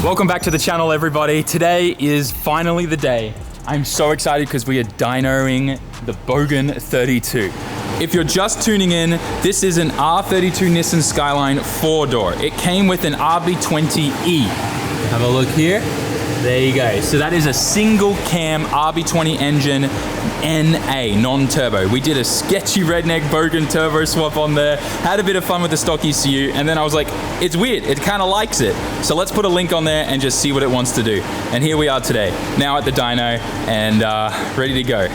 Welcome back to the channel, everybody. Today is finally the day. I'm so excited because we are dynoing the Bogan 32. If you're just tuning in, this is an R32 Nissan Skyline 4-door. It came with an RB20E. Have a look here. There you go. So that is a single cam RB20 engine, NA, non-turbo. We did a sketchy redneck Bogan turbo swap on there, had a bit of fun with the stock ECU, and then I was like, it's weird, it kind of likes it. So let's put a link on there and just see what it wants to do. And here we are today, now at the dyno and ready to go.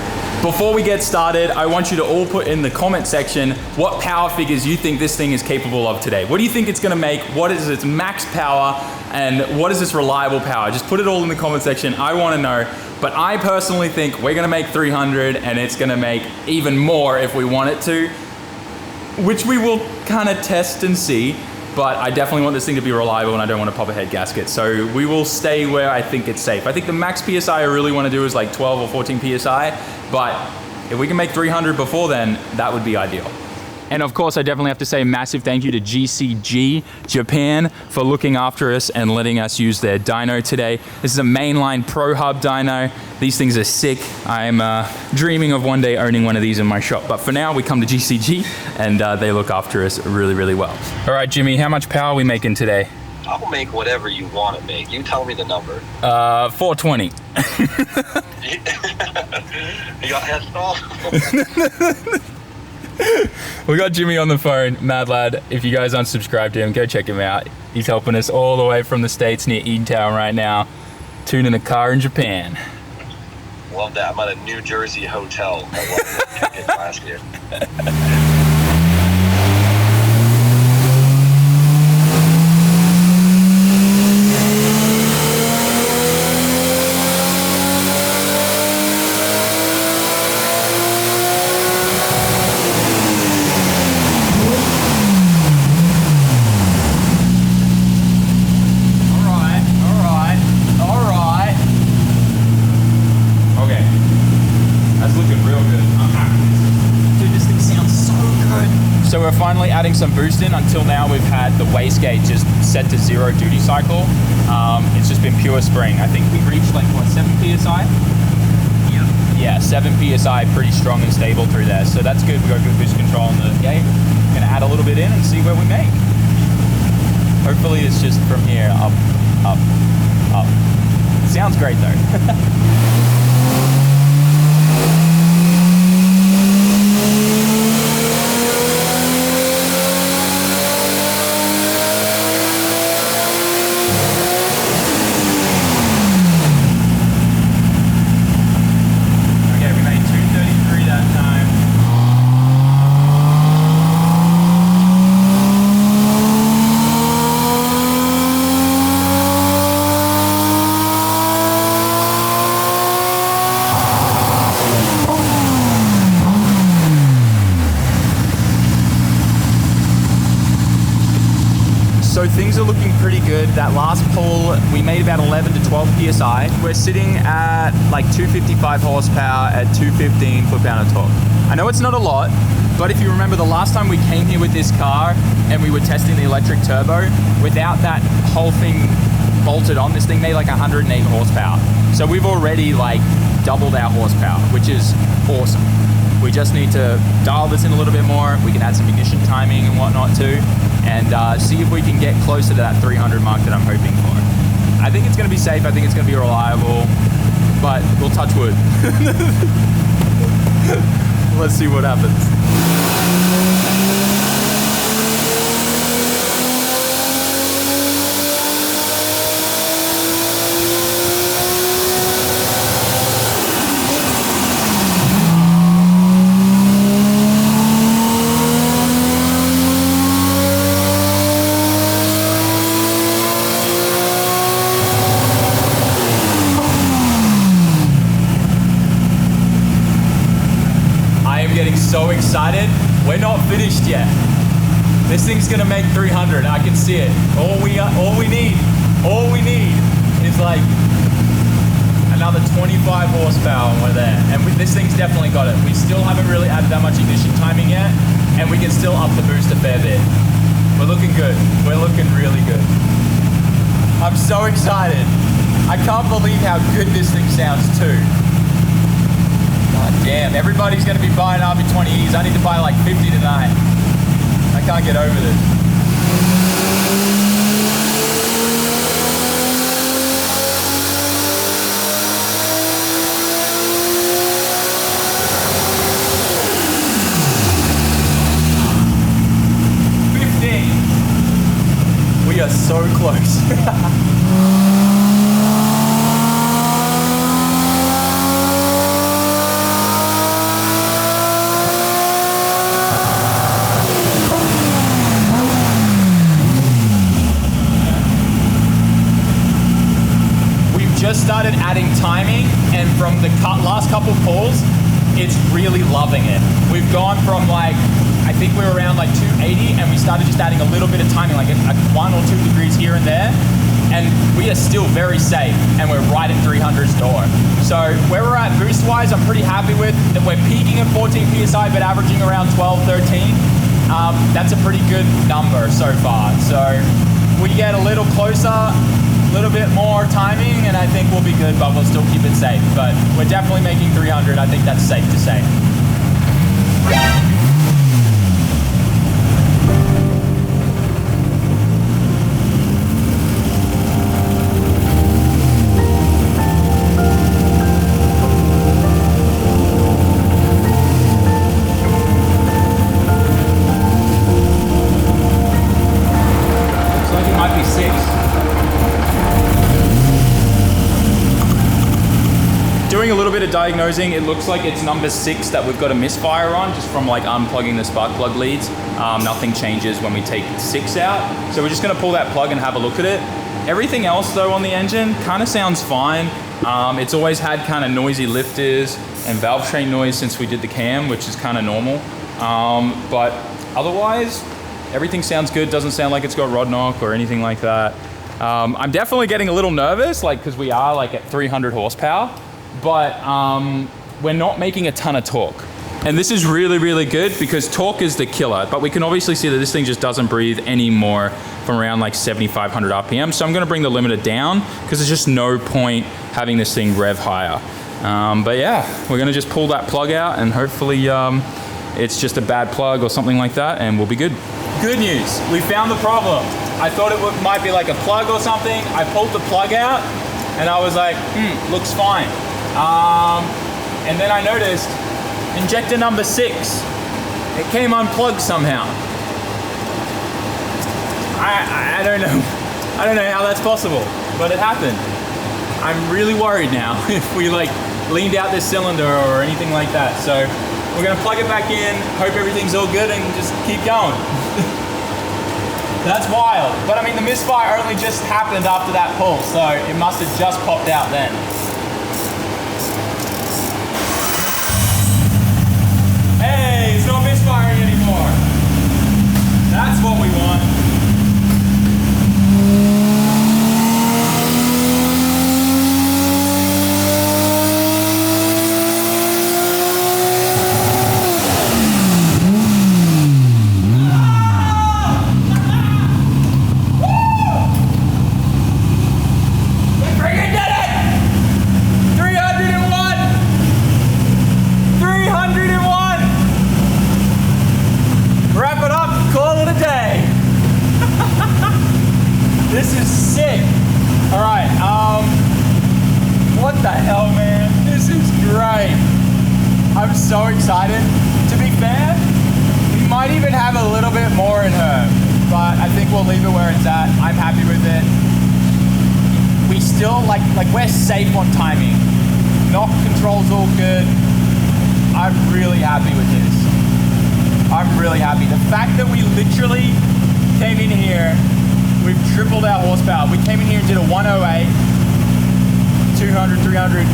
Before we get started, I want you to all put in the comment section what power figures you think this thing is capable of today. What do you think it's gonna make? What is its max power? And what is its reliable power? Just put it all in the comment section. I wanna know. But I personally think we're gonna make 300 and it's gonna make even more if we want it to, which we will kind of test and see. But I definitely want this thing to be reliable and I don't want to pop a head gasket. So we will stay where I think it's safe. I think the max PSI I really want to do is like 12 or 14 PSI, but if we can make 300 before then, that would be ideal. And of course, I definitely have to say a massive thank you to GCG Japan for looking after us and letting us use their dyno today. This is a mainline Pro Hub dyno. These things are sick. I'm dreaming of one day owning one of these in my shop. But for now, we come to GCG and they look after us really, really well. All right, Jimmy, how much power are we making today? I'll make whatever you want to make. You tell me the number. 420. You got ethanol? We got Jimmy on the phone, mad lad. If you guys aren't subscribed to him, go check him out. He's helping us all the way from the States near Edentown right now, tuning a car in Japan. Love that. I'm at a New Jersey hotel. I love the ticket last year. So we're finally adding some boost in. Until now we've had the wastegate just set to 0 duty cycle. It's just been pure spring. I think we reached like what, 7 PSI? Yeah, 7 PSI, pretty strong and stable through there. So that's good. We've got good boost control on the gate. Gonna add a little bit in and see where we make. Hopefully it's just from here, up, up, up. Sounds great though. So things are looking pretty good. That last pull, we made about 11 to 12 PSI. We're sitting at like 255 horsepower at 215 foot-pound of torque. I know it's not a lot, but if you remember the last time we came here with this car and we were testing the electric turbo, without that whole thing bolted on, this thing made like 108 horsepower. So we've already like doubled our horsepower, which is awesome. We just need to dial this in a little bit more. We can add some ignition timing and whatnot too, and see if we can get closer to that 300 mark that I'm hoping for. I think it's gonna be safe, I think it's gonna be reliable, but we'll touch wood. Let's see what happens. So excited. We're not finished yet. This thing's gonna make 300. I can see it. All we need is like another 25 horsepower and we're there. And this thing's definitely got it. We still haven't really added that much ignition timing yet, and we can still up the boost a fair bit. We're looking good. We're looking really good. I'm so excited. I can't believe how good this thing sounds too. God damn, everybody's gonna be buying RB20Es. I need to buy like 50 tonight. I can't get over this. We are so close. We've just started adding timing, and from the last couple pulls, it's really loving it. We've gone from like, I think we were around like 280, and we started just adding a little bit of timing, like 1 or 2 degrees here and there, and we are still very safe, and we're right at 300's door. So where we're at boost-wise, I'm pretty happy with that. We're peaking at 14 PSI, but averaging around 12, 13. That's a pretty good number so far. So we get a little closer, a little bit more timing, and I think we'll be good, but we'll still keep it safe. But we're definitely making 300. I think that's safe to say. Doing a little bit of diagnosing, it looks like it's number 6 that we've got a misfire on, just from like unplugging the spark plug leads. Nothing changes when we take 6 out. So we're just gonna pull that plug and have a look at it. Everything else though on the engine kind of sounds fine. It's always had kind of noisy lifters and valve train noise since we did the cam, which is kind of normal. But otherwise, everything sounds good. Doesn't sound like it's got rod knock or anything like that. I'm definitely getting a little nervous, like, because we are like at 300 horsepower. But we're not making a ton of torque. And this is really, really good because torque is the killer. But we can obviously see that this thing just doesn't breathe anymore from around like 7,500 RPM. So I'm gonna bring the limiter down because there's just no point having this thing rev higher. But yeah, we're gonna just pull that plug out and hopefully it's just a bad plug or something like that and we'll be good. Good news, we found the problem. I thought it might be like a plug or something. I pulled the plug out and I was like, looks fine. And then I noticed injector number 6, it came unplugged somehow. I don't know how that's possible, but it happened. I'm really worried now if we like leaned out this cylinder or anything like that. So we're gonna plug it back in, hope everything's all good and just keep going. That's wild. But I mean, the misfire only just happened after that pull, so it must have just popped out then. Hey, it's not misfiring anymore. That's what we want. This is sick. All right, what the hell, man? This is great. I'm so excited. To be fair, we might even have a little bit more in her, but I think we'll leave it where it's at. I'm happy with it. We still, like we're safe on timing. Knock control's all good. I'm really happy with this. I'm really happy. The fact that we literally came in here, we've tripled our horsepower. We came in here and did a 108, 200, 300.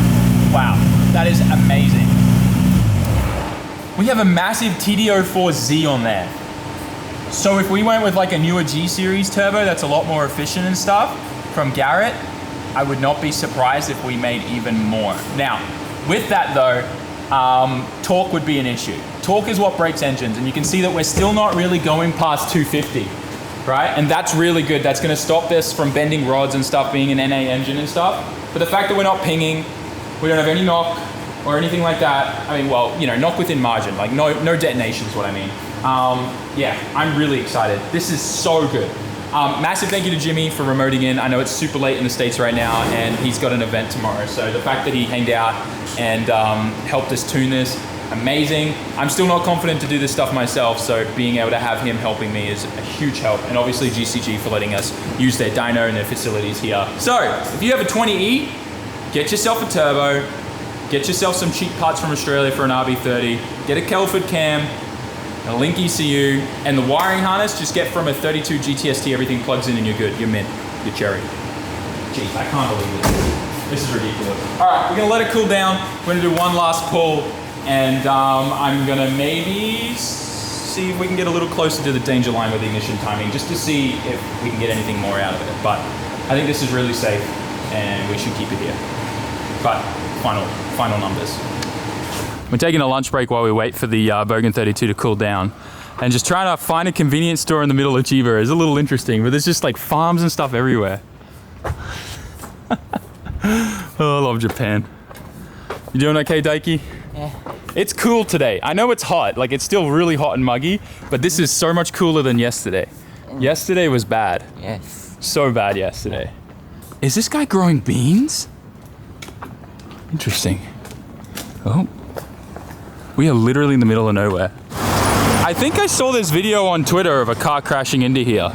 Wow, that is amazing. We have a massive TD04Z on there. So if we went with like a newer G-Series turbo that's a lot more efficient and stuff from Garrett, I would not be surprised if we made even more. Now, with that though, torque would be an issue. Torque is what breaks engines, and you can see that we're still not really going past 250. right? And that's really good. That's gonna stop this from bending rods and stuff, being an NA engine and stuff. But the fact that we're not pinging, we don't have any knock or anything like that. I mean, well, you know, knock within margin, like no detonation is what I mean. Yeah, I'm really excited. This is so good. Massive thank you to Jimmy for remoting in. I know it's super late in the States right now and he's got an event tomorrow. So the fact that he hanged out and helped us tune this, amazing. I'm still not confident to do this stuff myself, so being able to have him helping me is a huge help. And obviously GCG for letting us use their dyno and their facilities here. So if you have a 20E, get yourself a turbo, get yourself some cheap parts from Australia for an RB30, get a Kelford cam, a Link ECU, and the wiring harness, just get from a 32 GTST, everything plugs in and you're good, you're mint, you're cherry. Jeez, I can't believe this. This is ridiculous. All right, we're gonna let it cool down. We're gonna do one last pull, and I'm gonna maybe see if we can get a little closer to the danger line with the ignition timing, just to see if we can get anything more out of it. But I think this is really safe, and we should keep it here. But final numbers. We're taking a lunch break while we wait for the Bogan 32 to cool down. And just trying to find a convenience store in the middle of Chiba is a little interesting, but there's just like farms and stuff everywhere. Oh, I love Japan. You doing okay, Daiki? Yeah. It's cool today. I know it's hot, like it's still really hot and muggy, but this is so much cooler than yesterday. Yesterday was bad. Yes. So bad yesterday. Is this guy growing beans? Interesting. Oh. We are literally in the middle of nowhere. I think I saw this video on Twitter of a car crashing into here.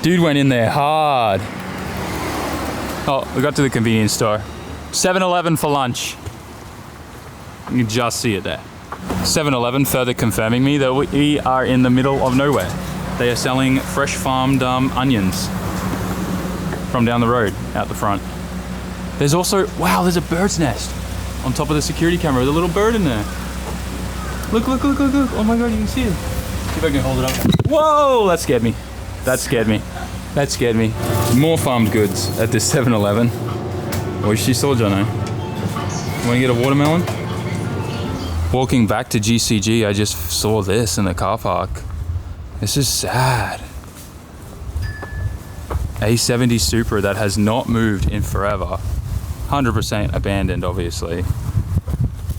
Dude went in there hard. Oh, we got to the convenience store. 7-Eleven for lunch. You can just see it there. 7-Eleven further confirming me that we are in the middle of nowhere. They are selling fresh farmed onions from down the road, out the front. There's also, wow, there's a bird's nest on top of the security camera with a little bird in there. Look, look, look, look, look. Oh my God, you can see it. See if I can hold it up. Whoa, that scared me. That scared me. That scared me. More farmed goods at this 7-Eleven. Oishi Soujano. Want to get a watermelon? Walking back to GCG, I just saw this in the car park. This is sad. A70 Supra that has not moved in forever. 100% abandoned, obviously.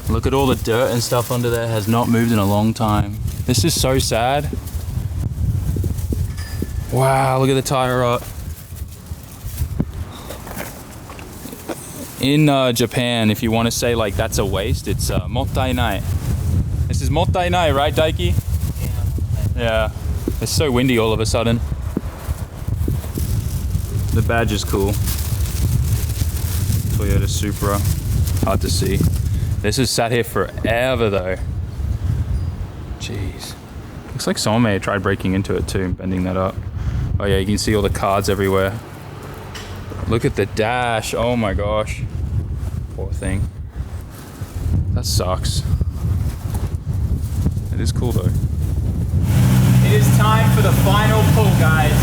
Look at all the dirt and stuff under there, has not moved in a long time. This is so sad. Wow, look at the tire rot. In Japan, if you want to say like that's a waste, it's mottainai. This is mottainai, right, Daiki? Yeah. It's so windy all of a sudden. The badge is cool. Toyota Supra. Hard to see. This has sat here forever though. Jeez. Looks like someone may have tried breaking into it too, bending that up. Oh yeah, you can see all the cards everywhere. Look at the dash, oh my gosh. Poor thing. That sucks. It is cool though. It is time for the final pull, guys.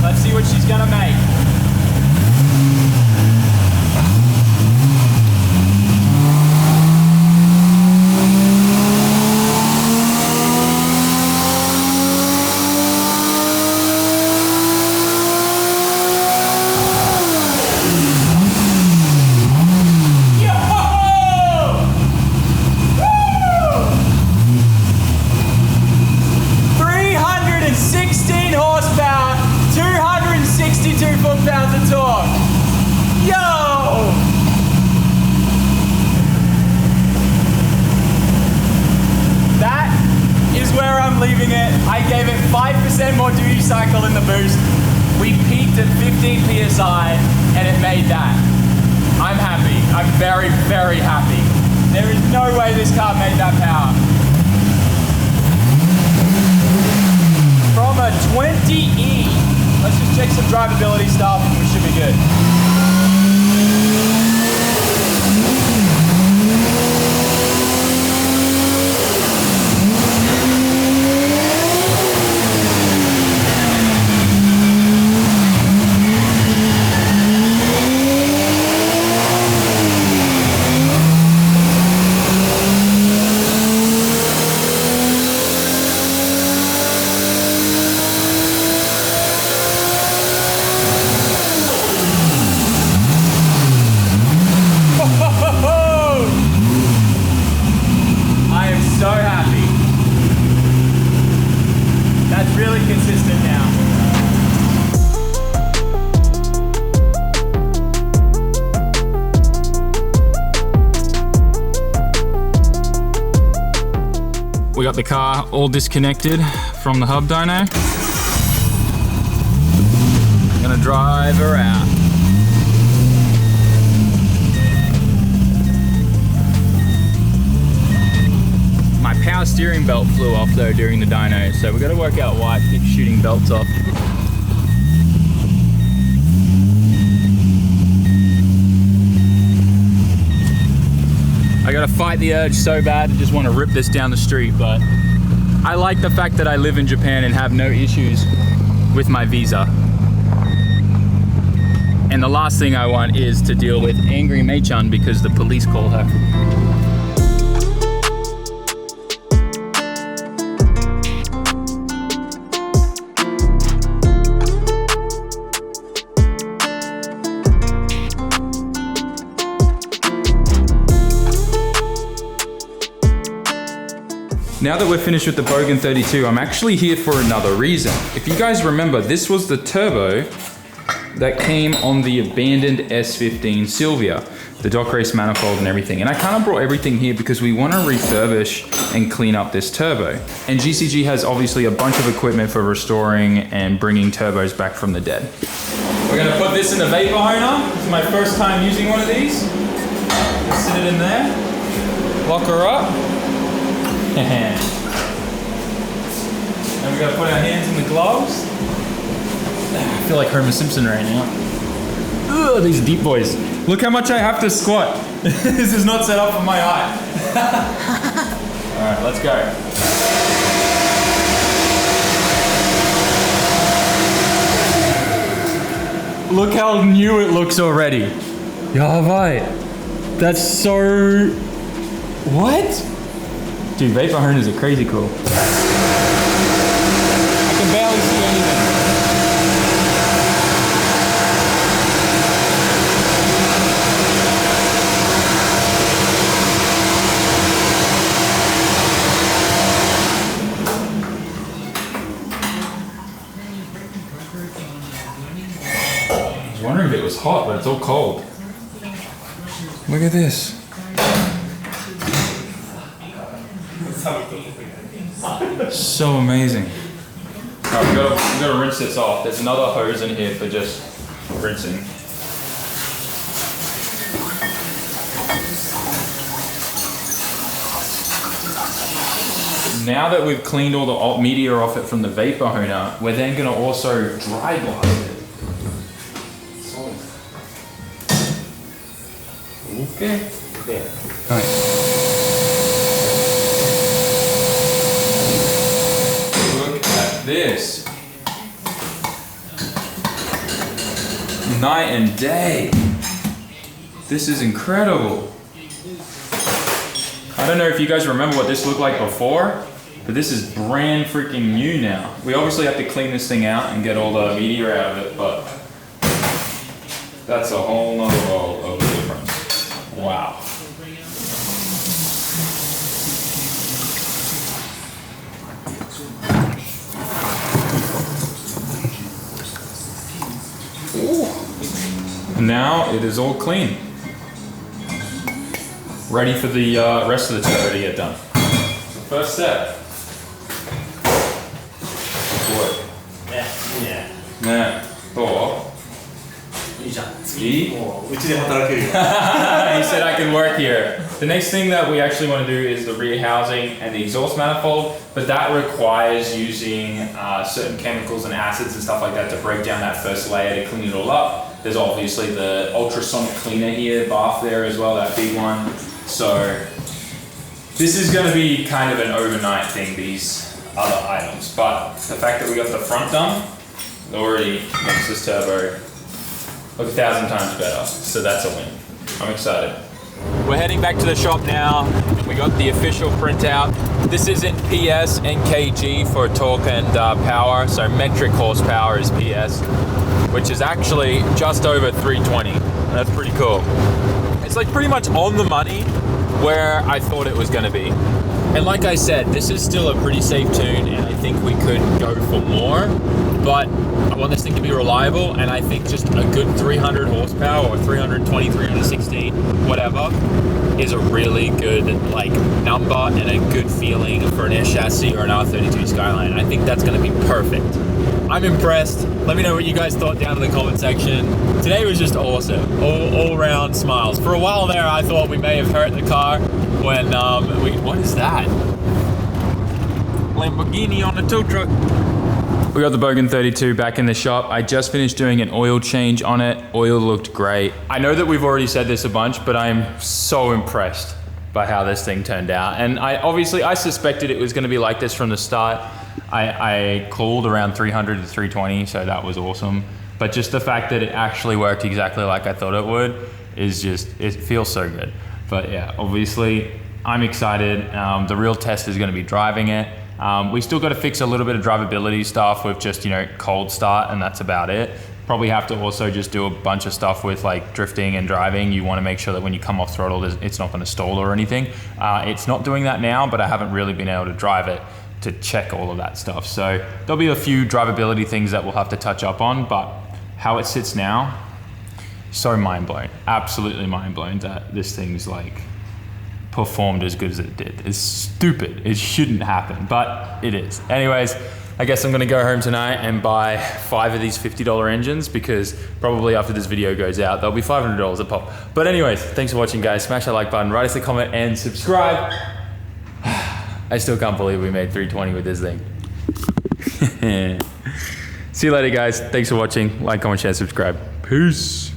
Let's see what she's gonna make. Leaving it. I gave it 5% more duty cycle in the boost. We peaked at 15 PSI and it made that. I'm happy. I'm very, very happy. There is no way this car made that power. From a 20E. Let's just check some drivability stuff and we should be good. we got the car all disconnected from the hub dyno. I'm gonna drive her out. My power steering belt flew off though during the dyno, so we gotta work out why it keeps shooting belts off. I gotta fight the urge so bad to just want to rip this down the street, but I like the fact that I live in Japan and have no issues with my visa. And the last thing I want is to deal with angry Mei-chan because the police called her. Now that we're finished with the Bogan 32, I'm actually here for another reason. If you guys remember, this was the turbo that came on the abandoned S15 Silvia, the dock race manifold and everything. And I kind of brought everything here because we want to refurbish and clean up this turbo. And GCG has obviously a bunch of equipment for restoring and bringing turbos back from the dead. We're gonna put this in the vapor honer. It's my first time using one of these. Just sit it in there, lock her up. And we gotta put our hands in the gloves. I feel like Homer Simpson right now. Ugh, these deep boys. Look how much I have to squat. This is not set up for my height. All right, let's go. Look how new it looks already. Yabai. That's so... What? Dude, vapor honers are crazy cool. I can barely see anything. I was wondering if it was hot, but it's all cold. Look at this. So amazing. Alright, we gotta rinse this off. There's another hose in here for just rinsing. Now that we've cleaned all the media off it from the vapor honer, we're then gonna also dry blast it. Okay. There. Nice. This night and day. This is incredible. I don't know if you guys remember what this looked like before, but this is brand freaking new now. We obviously have to clean this thing out and get all the media out of it, but that's a whole nother world of difference. Wow. Now it is all clean. Ready for the rest of the turbo to get done. First step. What? Yeah. Or. He said I can work here. The next thing that we actually want to do is the rear housing and the exhaust manifold, but that requires using certain chemicals and acids and stuff like that to break down that first layer to clean it all up. There's obviously the ultrasonic cleaner here, bath there as well, that big one. So this is going to be kind of an overnight thing, these other items. But the fact that we got the front done, it already makes this turbo look 1,000 times better. So that's a win. I'm excited. We're heading back to the shop now. We got the official printout. This is in PS and kg for torque and power. So metric horsepower is PS, which is actually just over 320. That's pretty cool. It's like pretty much on the money where I thought it was going to be. And like I said, this is still a pretty safe tune, and I think we could go for more. but I want this thing to be reliable, and I think just a good 300 horsepower or 320, 316, whatever, is a really good like number and a good feeling for an air chassis or an R32 Skyline. I think that's going to be perfect. I'm impressed. Let me know what you guys thought down in the comment section. Today was just awesome. All around smiles. For a while there, I thought we may have hurt the car when what is that? Lamborghini on a tow truck. We got the Bogan 32 back in the shop. I just finished doing an oil change on it. Oil looked great. I know that we've already said this a bunch, but I'm so impressed by how this thing turned out. And I suspected it was gonna be like this from the start. I called around 300 to 320, so that was awesome. But just the fact that it actually worked exactly like I thought it would is just, it feels so good. But yeah, obviously I'm excited. The real test is gonna be driving it. We still got to fix a little bit of drivability stuff with just, cold start, and that's about it. Probably have to also just do a bunch of stuff with like drifting and driving. You want to make sure that when you come off throttle, it's not going to stall or anything. It's not doing that now, but I haven't really been able to drive it to check all of that stuff. So there'll be a few drivability things that we'll have to touch up on, but how it sits now, so mind blown, absolutely mind blown that this thing's like performed as good as it did. It's stupid. It shouldn't happen, but it is. Anyways, I guess I'm gonna go home tonight and buy 5 of these $50 engines, because probably after this video goes out, they'll be $500 a pop. But anyways, thanks for watching, guys. Smash that like button, write us a comment, and subscribe. I still can't believe we made 320 with this thing. See you later, guys. Thanks for watching. Like, comment, share, subscribe. Peace.